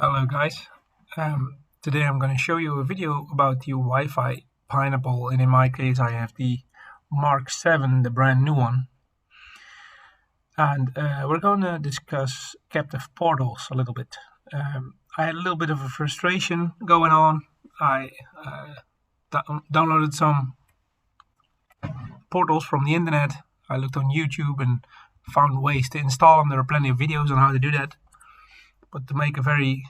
Hello guys, today I'm going to show you a video about the Wi-Fi Pineapple, and in my case I have the Mark VII, the brand new one. And we're going to discuss captive portals a little bit. I had a little bit of a frustration going on. I downloaded some portals from the internet. I looked on YouTube and found ways to install them. There are plenty of videos on how to do that. But to make a very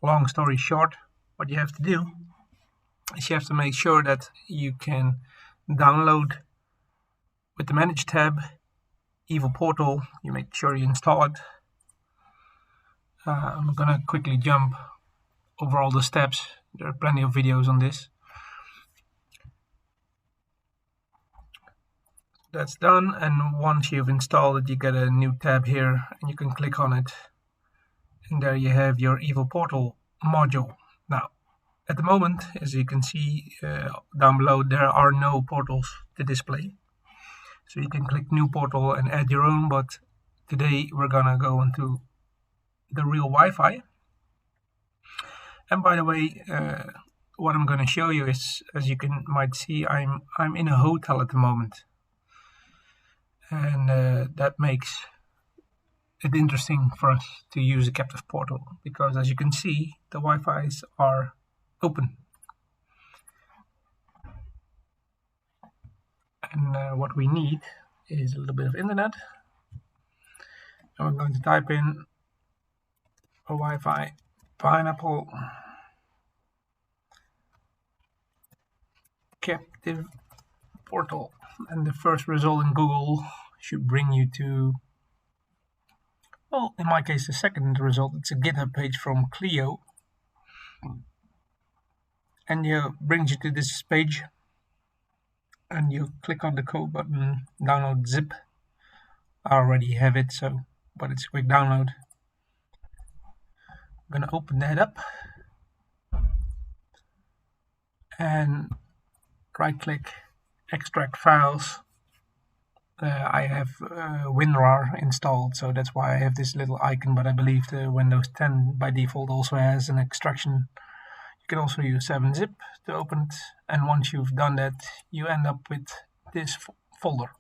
long story short, what you have to do is you have to make sure that you can download with the Manage tab Evil Portal. You make sure you install it. I'm gonna quickly jump over all the steps. There are plenty of videos on this. That's done, and once you've installed it, you get a new tab here, and you can click on it, and there you have your Evil Portal module. Now, at the moment, as you can see down below, there are no portals to display. So you can click New Portal and add your own, but today we're gonna go into the real Wi-Fi. And by the way, what I'm gonna show you is, as you might see, I'm in a hotel at the moment, and that makes it interesting for us to use a captive portal, because as you can see, the Wi-Fi's are open. And what we need is a little bit of internet. And we're going to type in a Wi-Fi Pineapple captive portal, and the first result in Google should bring you to, well, in my case, the second result. It's a Github page from Clio, and it brings you to this page, and you click on the code button, download zip. I already have it, but it's a quick download. I'm gonna open that up and right-click, extract files. I have WinRAR installed, so that's why I have this little icon, but I believe the Windows 10 by default also has an extraction. You can also use 7-zip to open it, and once you've done that, you end up with this folder.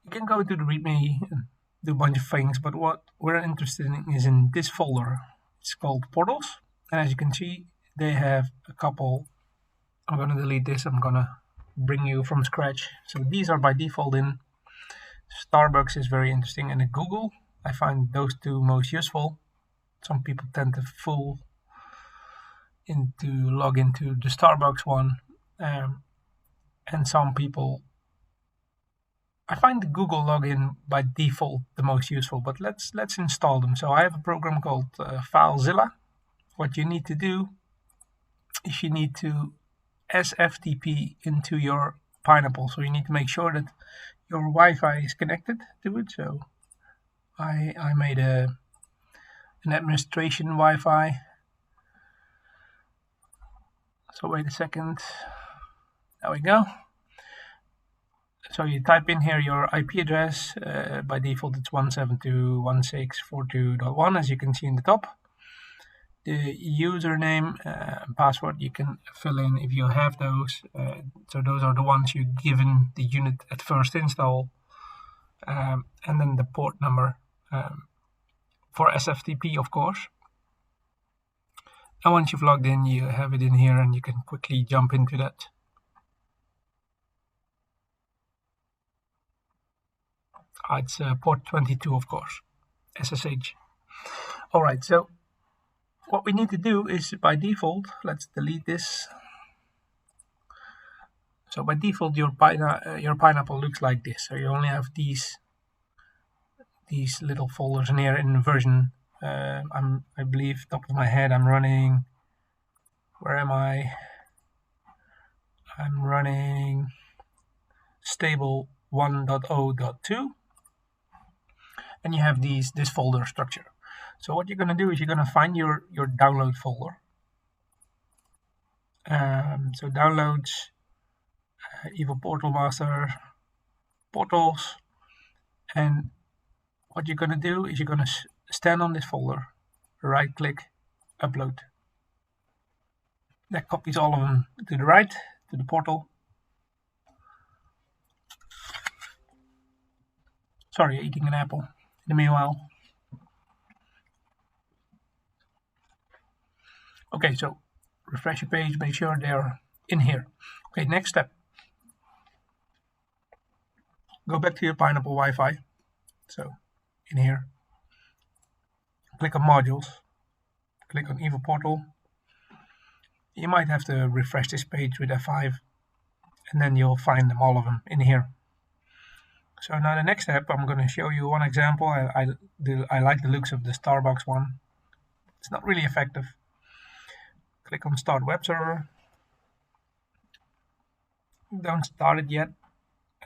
You can go to the README and do a bunch of things, but what we're interested in is in this folder. It's called Portals, and as you can see, they have a couple. I'm going to delete this. I'm going to bring you from scratch. So these are by default in. Starbucks is very interesting, and in Google, I find those two most useful. Some people tend to log into the Starbucks one, and some people, I find the Google login by default the most useful, but let's install them. So I have a program called FileZilla. What you need to do is you need to SFTP into your Pineapple. So you need to make sure that your Wi-Fi is connected to it. So I made an administration Wi-Fi. So wait a second. There we go. So you type in here your IP address. By default, it's 172.168.42.1, as you can see in the top. The username and password you can fill in if you have those. So those are the ones you're given the unit at first install. And then the port number for SFTP, of course. And once you've logged in, you have it in here, and you can quickly jump into that. It's port 22, of course, SSH. All right, so what we need to do is, by default, let's delete this. So by default, your Pineapple looks like this. So you only have these little folders in here in version. I believe, top of my head, I'm running. Where am I? I'm running stable 1.0.2, and you have this folder structure. So what you're going to do is you're going to find your download folder. So downloads, Evil Portal Master, portals, and what you're going to do is you're going to stand on this folder, right click, upload. That copies all of them to the right, to the portal. Sorry, eating an apple in the meanwhile. Okay, so refresh your page, make sure they're in here. Okay, next step. Go back to your Pineapple Wi-Fi. So in here, click on modules, click on Evil Portal. You might have to refresh this page with F5, and then you'll find them, all of them, in here. So now the next step, I'm going to show you one example. I like the looks of the Starbucks one. It's not really effective. Click on Start Web Server. Don't start it yet,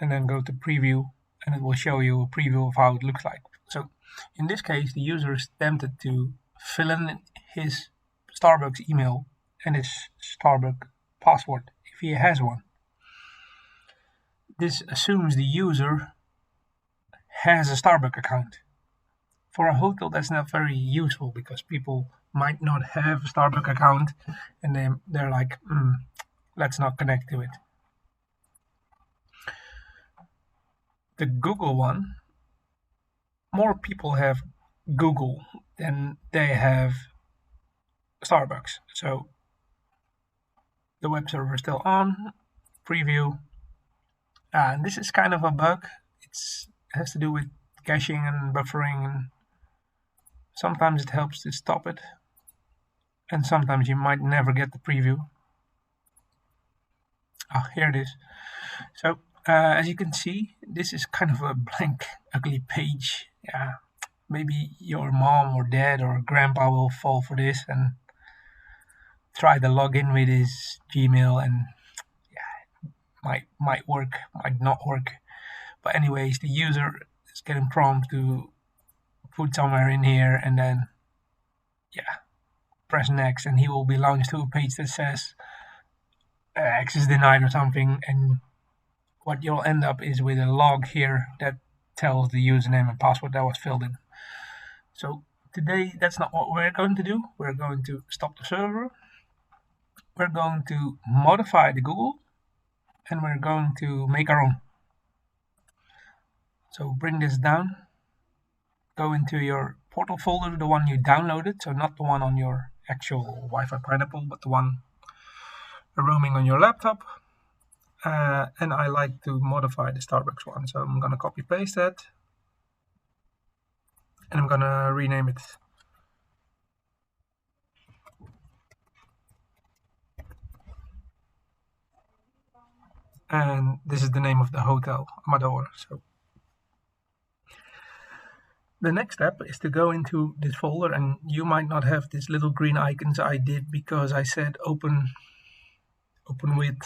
and then go to Preview, and it will show you a preview of how it looks like. So in this case, the user is tempted to fill in his Starbucks email and his Starbucks password if he has one. This assumes the user has a Starbucks account. For a hotel, that's not very useful because people might not have a Starbucks account, and they're like, let's not connect to it. The Google one, more people have Google than they have Starbucks. So the web server is still on, preview. And this is kind of a bug. It has to do with caching and buffering, and sometimes it helps to stop it, and sometimes you might never get the preview. Here it is. So as you can see, this is kind of a blank, ugly page. Yeah, maybe your mom or dad or grandpa will fall for this and try to log in with his Gmail, and might work, might not work. But anyways, the user is getting prompted to put somewhere in here, and then press next, and he will be launched to a page that says access denied or something, and what you'll end up is with a log here that tells the username and password that was filled in. So today, that's not what we're going to do. We're going to stop the server. We're going to modify the Google, and we're going to make our own. So bring this down, go into your portal folder, the one you downloaded, so not the one on your actual Wi-Fi Pineapple, but the one roaming on your laptop. And I like to modify the Starbucks one, so I'm going to copy paste that, and I'm going to rename it. And this is the name of the hotel, Amador. So the next step is to go into this folder, and you might not have these little green icons. I did because I said open with,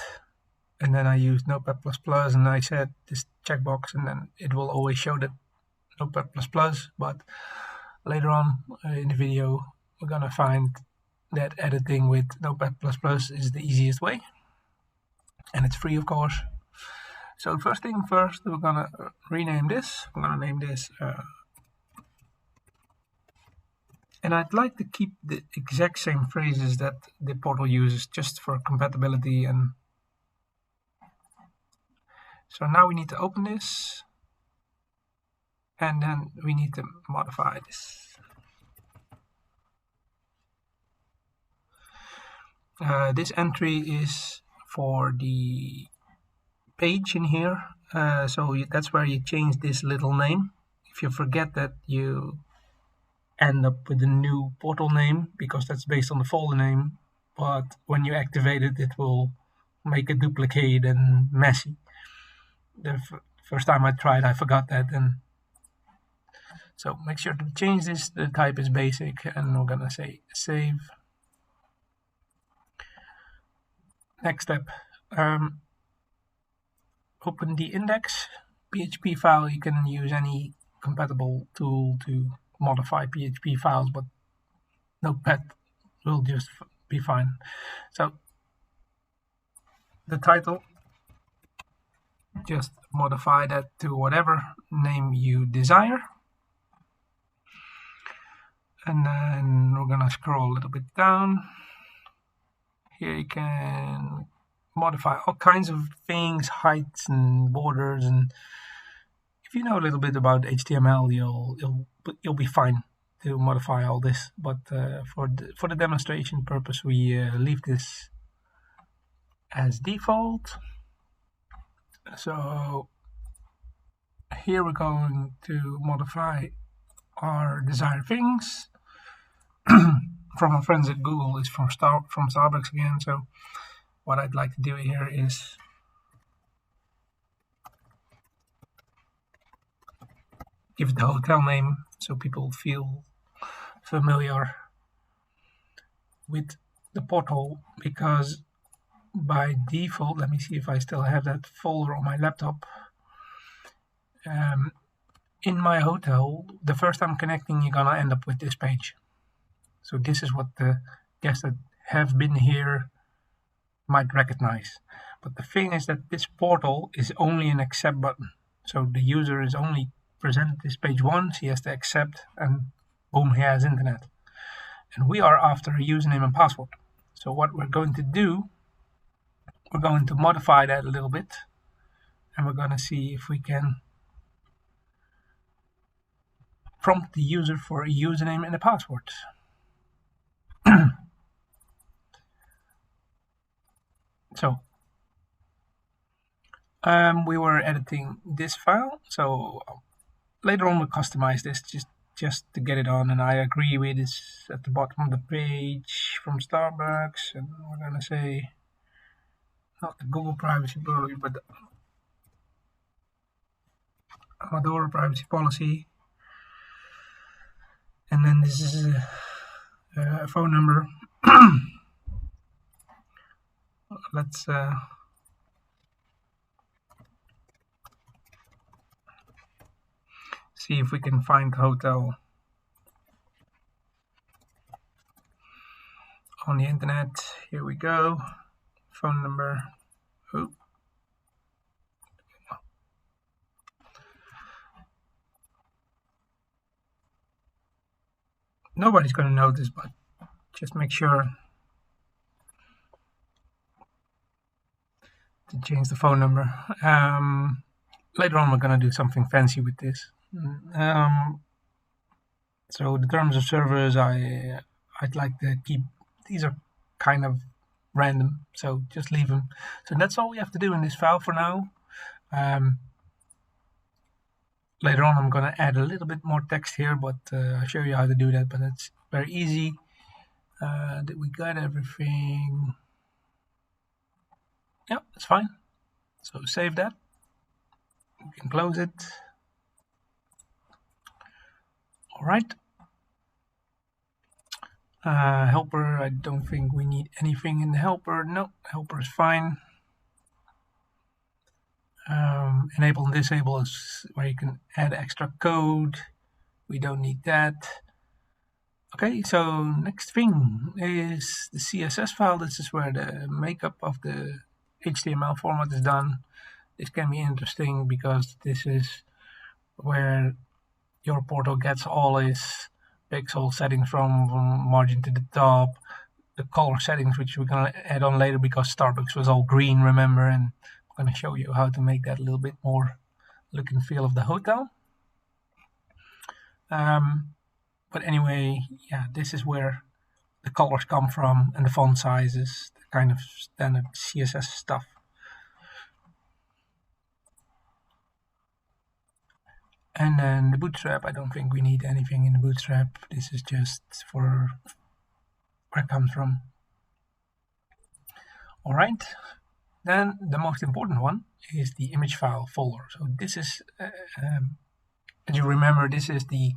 and then I used Notepad++, and I said this checkbox, and then it will always show that Notepad++, but later on in the video, we're gonna find that editing with Notepad++ is the easiest way, and it's free, of course. So first thing first, we're gonna rename this. I'm gonna name this, and I'd like to keep the exact same phrases that the portal uses just for compatibility. And so now we need to open this, and then we need to modify this. This entry is for the page in here, so that's where you change this little name. If you forget that, you end up with a new portal name because that's based on the folder name, but when you activate it, it will make a duplicate and messy. The first time I tried, I forgot that, and so make sure to change this. The type is basic, and we're gonna say save. Next step, open the index PHP file. You can use any compatible tool to modify PHP files, but Notepad will just be fine. So the title, just modify that to whatever name you desire. And then we're gonna scroll a little bit down. Here you can modify all kinds of things, heights and borders, and if you know a little bit about HTML, you'll be fine to modify all this. But for the demonstration purpose, we leave this as default. So here we're going to modify our desired things. From our friends at Google is from Starbucks again. So what I'd like to do here is give it the hotel name so people feel familiar with the portal, because by default, let me see if I still have that folder on my laptop. In my hotel, the first time connecting, you're gonna end up with this page. So this is what the guests that have been here might recognize. But the thing is that this portal is only an accept button. So the user is only presented this page once, he has to accept, and boom, he has internet. And we are after a username and password. So what we're going to do, we're going to modify that a little bit, and we're going to see if we can prompt the user for a username and a password. So we were editing this file, so later on we'll customize this just to get it on, and I agree with this at the bottom of the page from Starbucks, and we're going to say not the Google privacy policy, but the Amadora privacy policy. And then this is a phone number. Let's see if we can find the hotel on the internet. Here we go. Phone number. Oh. Nobody's going to notice, but just make sure to change the phone number. Later on, we're going to do something fancy with this. So the terms of service, I'd like to keep. These are kind of random, so just leave them. So that's all we have to do in this file for now. Later on, I'm going to add a little bit more text here, but I'll show you how to do that. But it's very easy. Did we got everything? Yeah, it's fine. So save that. We can close it. All right. Helper, I don't think we need anything in the helper. No, helper is fine. Enable and disable is where you can add extra code. We don't need that. Okay, so next thing is the CSS file. This is where the makeup of the HTML format is done. This can be interesting because this is where your portal gets all its pixel settings from margin to the top, the color settings, which we're going to add on later because Starbucks was all green, remember, and I'm going to show you how to make that a little bit more look and feel of the hotel. But anyway, yeah, this is where the colors come from and the font sizes, the kind of standard CSS stuff. And then the bootstrap, I don't think we need anything in the bootstrap. This is just for where it comes from. All right, then the most important one is the image file folder. So this is, as you remember, this is the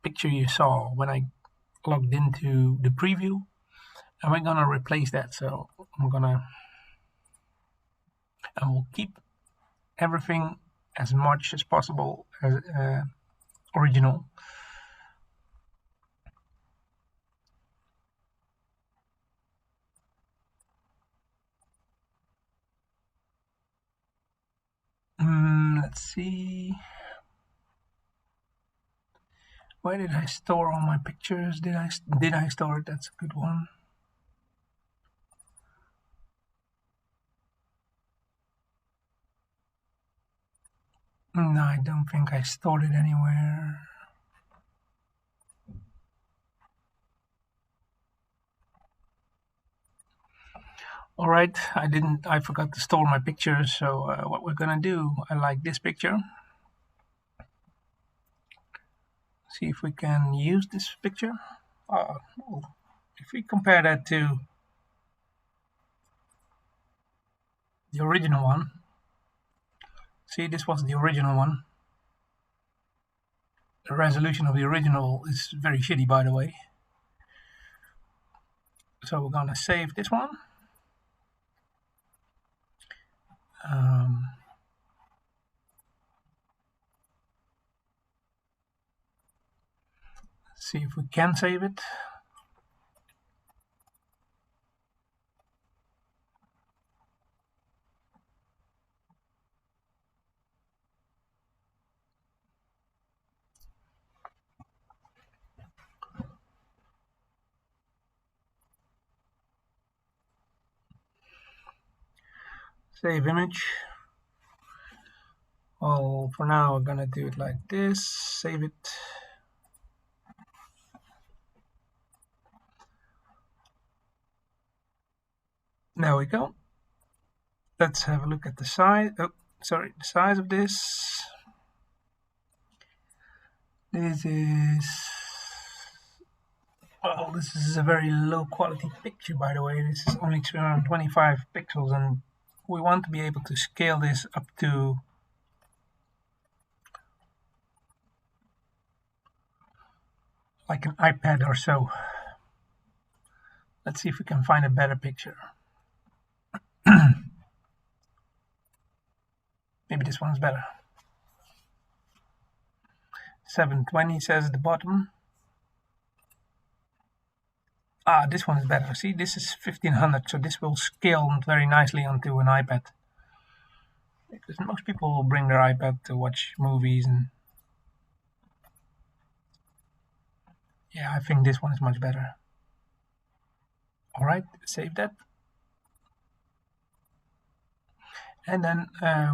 picture you saw when I logged into the preview, and we're gonna replace that. So and we'll keep everything as much as possible as original. Let's see. Where did I store all my pictures? Did I store it? That's a good one. No, I don't think I stored it anywhere. All right, I forgot to store my pictures. So what we're gonna do, I like this picture. See if we can use this picture. Well, if we compare that to the original one, see, this was the original one. The resolution of the original is very shitty, by the way. So we're gonna save this one. See if we can save it. Save image. Well, for now we're gonna do it like this. Save it. There we go. Let's have a look at the size. Oh, sorry, the size of this. This is, well, this is a very low quality picture, by the way. This is only 225 pixels, and we want to be able to scale this up to like an iPad or so. Let's see if we can find a better picture. Maybe this one's better. 720 says at the bottom. Ah, this one is better. See, this is 1500, so this will scale very nicely onto an iPad. Because most people will bring their iPad to watch movies, and yeah, I think this one is much better. All right, save that. And then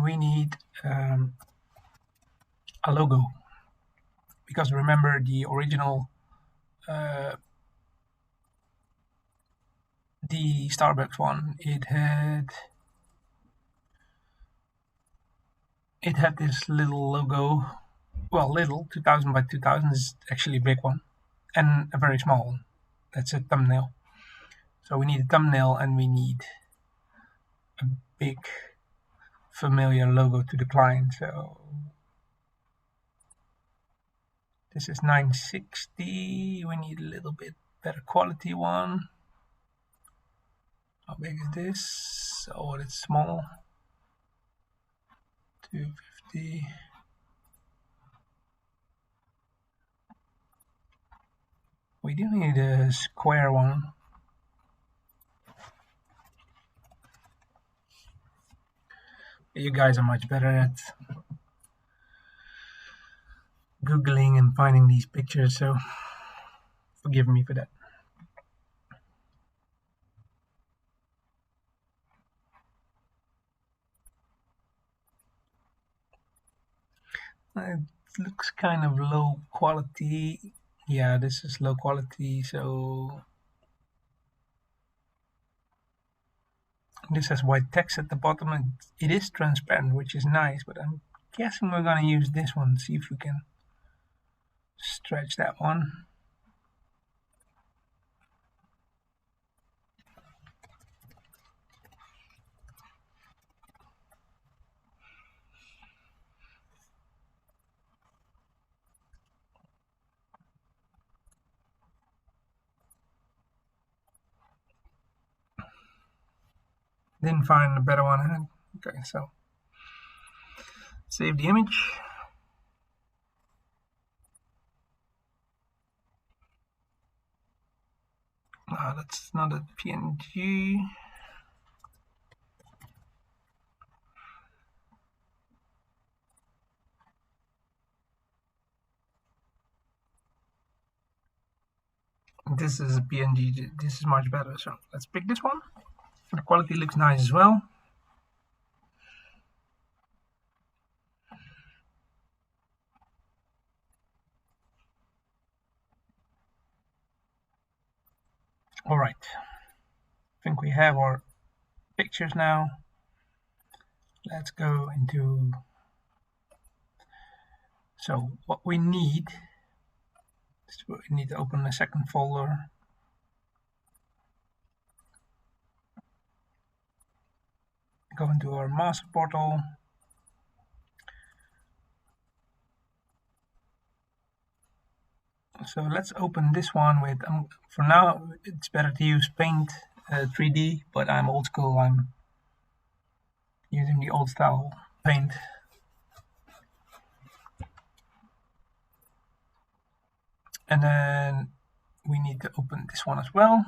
we need a logo, because remember the original the Starbucks one, it had this little logo. Well, little, 2000 by 2000 is actually a big one, and a very small one. That's a thumbnail. So we need a thumbnail, and we need a big familiar logo to the client. So this is 960. We need a little bit better quality one. How big is this? Oh, it's small. 250. We do need a square one. You guys are much better at Googling and finding these pictures, so forgive me for that. It looks kind of low quality. Yeah, this is low quality, so this has white text at the bottom, and it is transparent, which is nice, but I'm guessing we're going to use this one, see if we can stretch that one. Didn't find a better one. Okay, so save the image. That's not a PNG. this is a PNG. This is much better. So let's pick this one. The quality looks nice as well. All right. I think we have our pictures now. Let's go into. So what we need is we need to open a second folder. Go into our master portal. So let's open this one with, for now it's better to use Paint 3D, but I'm old school, I'm using the old style Paint. And then we need to open this one as well.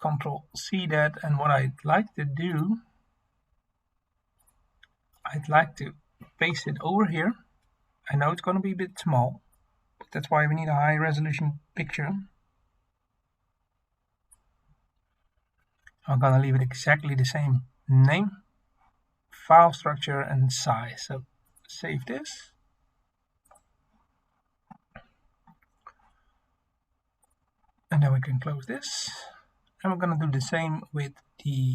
Control C that, and what I'd like to do, I'd like to paste it over here. I know it's going to be a bit small, but that's why we need a high resolution picture. I'm going to leave it exactly the same name, file structure, and size. So save this. And then we can close this. And we're going to do the same with the,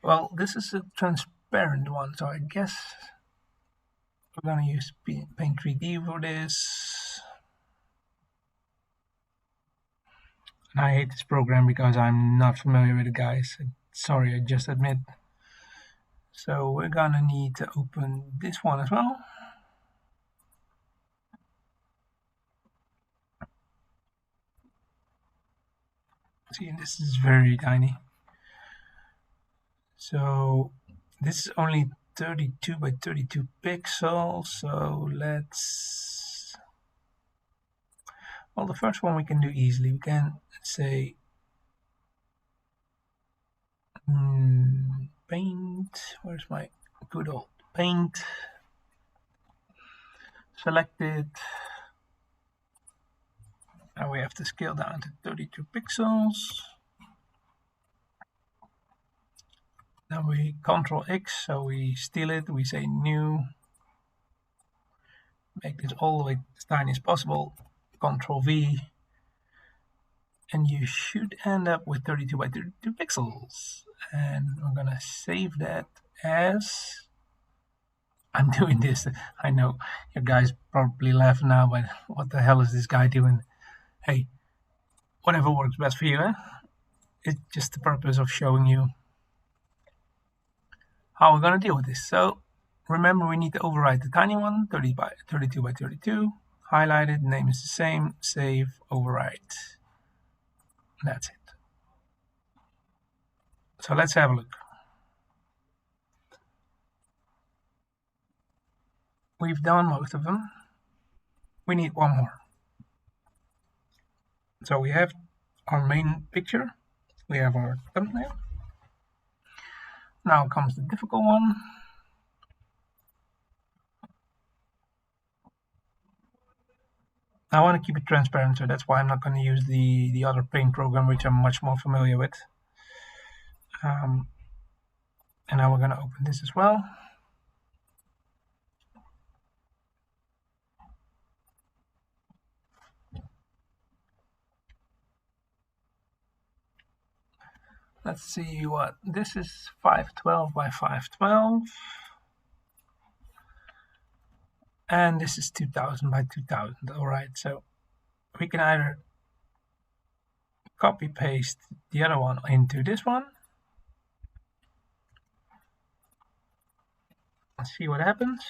well, this is a transparent one, so I guess we're going to use Paint 3D for this. And I hate this program because I'm not familiar with it, guys. Sorry, I just admit. So we're going to need to open this one as well. See, this is very tiny. So this is only 32 by 32 pixels. So let's, well, the first one we can do easily. We can say Paint. Where's my good old Paint? Select it. Now we have to scale down to 32 pixels. Then we Control X, so we steal it, we say new, make this all the way as tiny as possible, Control V, and you should end up with 32 by 32 pixels. And we're gonna save that as, I'm doing this, I know you guys probably laugh now, but what the hell is this guy doing? Hey, whatever works best for you, eh? It's just the purpose of showing you how we're going to deal with this. So remember, we need to overwrite the tiny one, 32 by 32, highlight it, name is the same, save, overwrite. That's it. So let's have a look. We've done most of them. We need one more. So we have our main picture, we have our thumbnail. Now comes the difficult one. I want to keep it transparent, so that's why I'm not going to use the other Paint program, which I'm much more familiar with. And now we're going to open this as well. Let's see what this is. 512 by 512, and this is 2000 by 2000. All right, so we can either copy paste the other one into this one. Let's see what happens.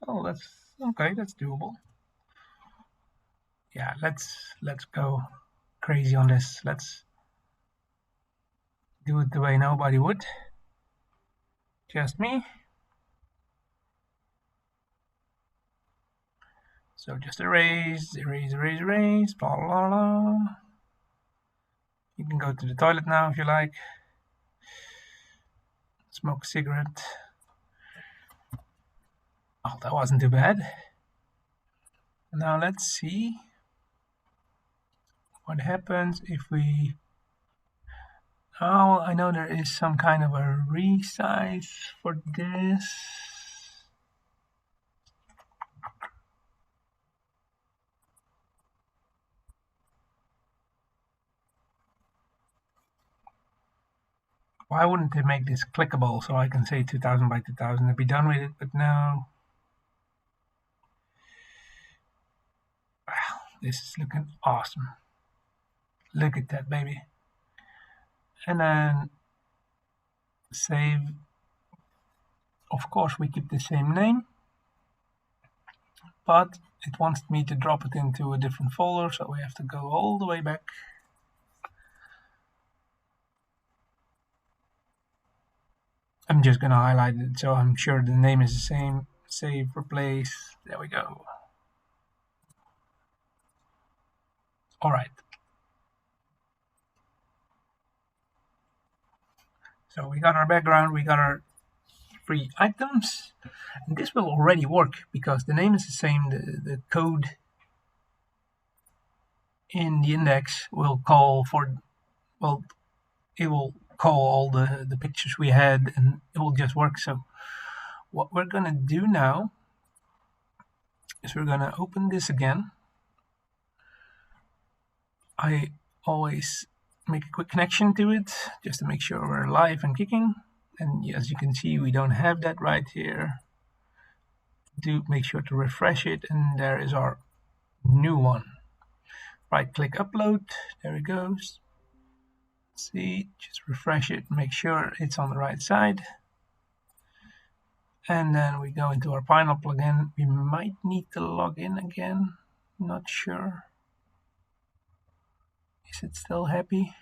Oh, that's okay, that's doable. Yeah, let's go crazy on this. Let's do it the way nobody would. Just me. So just erase, erase, erase, erase, blah, blah, blah. You can go to the toilet now if you like. Smoke a cigarette. Oh, that wasn't too bad. Now let's see what happens if we... Oh, I know there is some kind of a resize for this. Why wouldn't they make this clickable so I can say 2000 by 2000 and be done with it? But no. Wow, this is looking awesome. Look at that, baby. And then save. Of course, we keep the same name, but it wants me to drop it into a different folder, so we have to go all the way back. I'm just going to highlight it so I'm sure the name is the same. Save, replace. There we go. All right. So we got our background, we got our 3 items, and this will already work because the name is the same. The code in the index will call for, well, it will call all the pictures we had and it will just work. So what we're going to do now is we're going to open this again. I always make a quick connection to it just to make sure we're live and kicking. And as you can see, we don't have that right here. Do make sure to refresh it, and there is our new one. Right click upload, there it goes. See, just refresh it, make sure it's on the right side. And then we go into our final plugin. We might need to log in again, not sure. Is it still happy?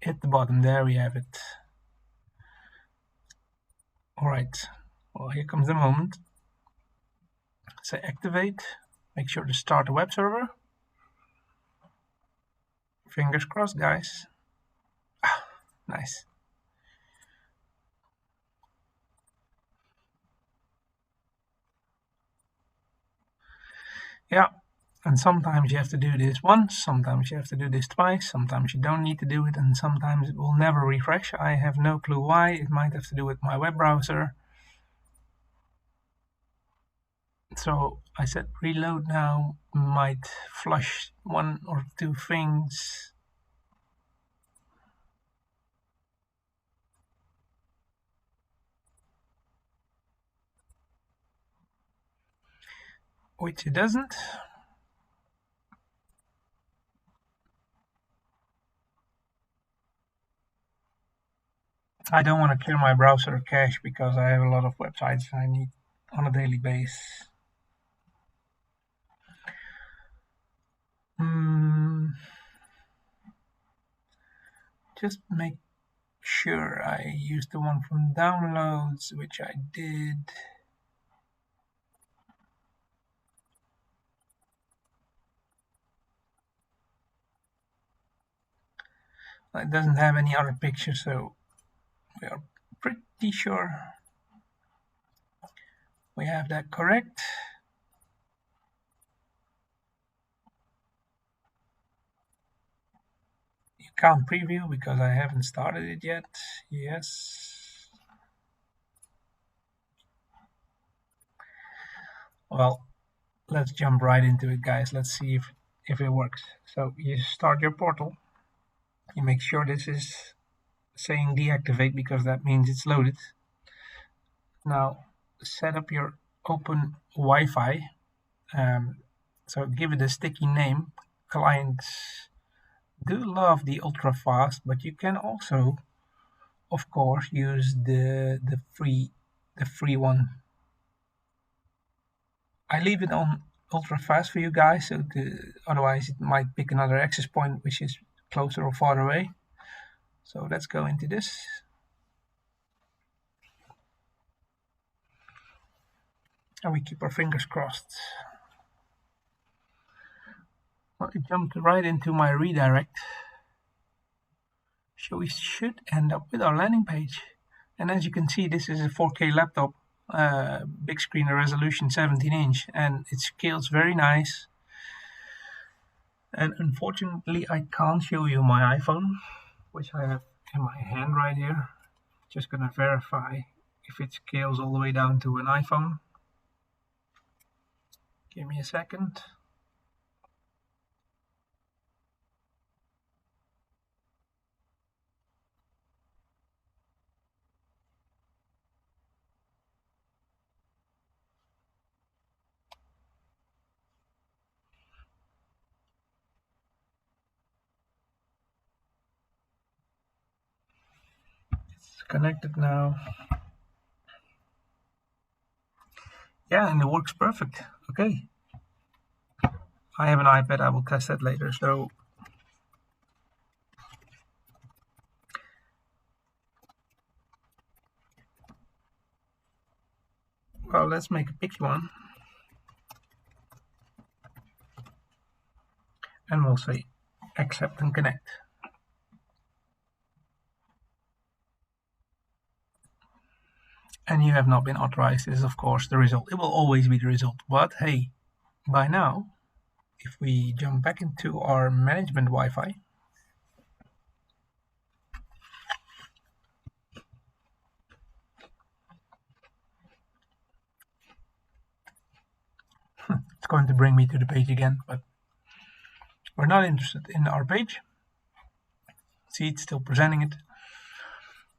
At the bottom there we have it. All right, well, here comes the moment. Say activate, make sure to start the web server. Fingers crossed, guys. Ah, nice. Yeah, and sometimes you have to do this once, sometimes you have to do this twice, sometimes you don't need to do it, and sometimes it will never refresh. I have no clue why. It might have to do with my web browser. So I said reload now, might flush 1 or 2 things. Which it doesn't. I don't want to clear my browser cache because I have a lot of websites I need on a daily basis. Just make sure I use the one from downloads, which I did. It doesn't have any other pictures, so we are pretty sure we have that correct. You can't preview because I haven't started it yet. Yes. Well, let's jump right into it, guys. Let's see if it works. So you start your portal. You make sure this is saying deactivate because that means it's loaded. Now set up your open Wi-Fi. So give it a sticky name. Clients do love the ultra fast, but you can also, of course, use the free one. I leave it on ultra fast for you guys, so otherwise it might pick another access point which is closer or farther away. So let's go into this. And we keep our fingers crossed. Well, it jumped right into my redirect. So we should end up with our landing page. And as you can see, this is a 4K laptop, big screen resolution 17-inch, and it scales very nice. And unfortunately, I can't show you my iPhone, which I have in my hand right here. Just gonna verify if it scales all the way down to an iPhone. Give me a second. It's connected now. Yeah, and it works perfect. Okay. I have an iPad, I will test that later. So well, let's make a picture one. And we'll say accept and connect. And you have not been authorized is of course the result. It will always be the result. But hey, by now, if we jump back into our management Wi-Fi, it's going to bring me to the page again, but we're not interested in our page. See, it's still presenting it.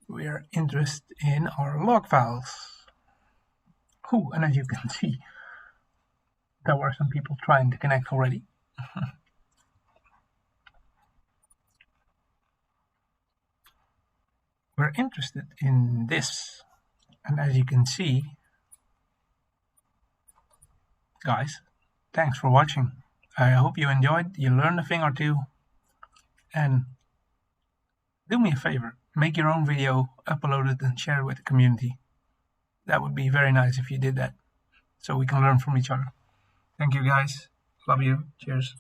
We are interested in our log files. And as you can see, there were some people trying to connect already. We're interested in this. And as you can see, guys, thanks for watching. I hope you enjoyed, you learned a thing or two, and do me a favor, make your own video, upload it and share it with the community. That would be very nice if you did that, so we can learn from each other. Thank you guys, love you, cheers.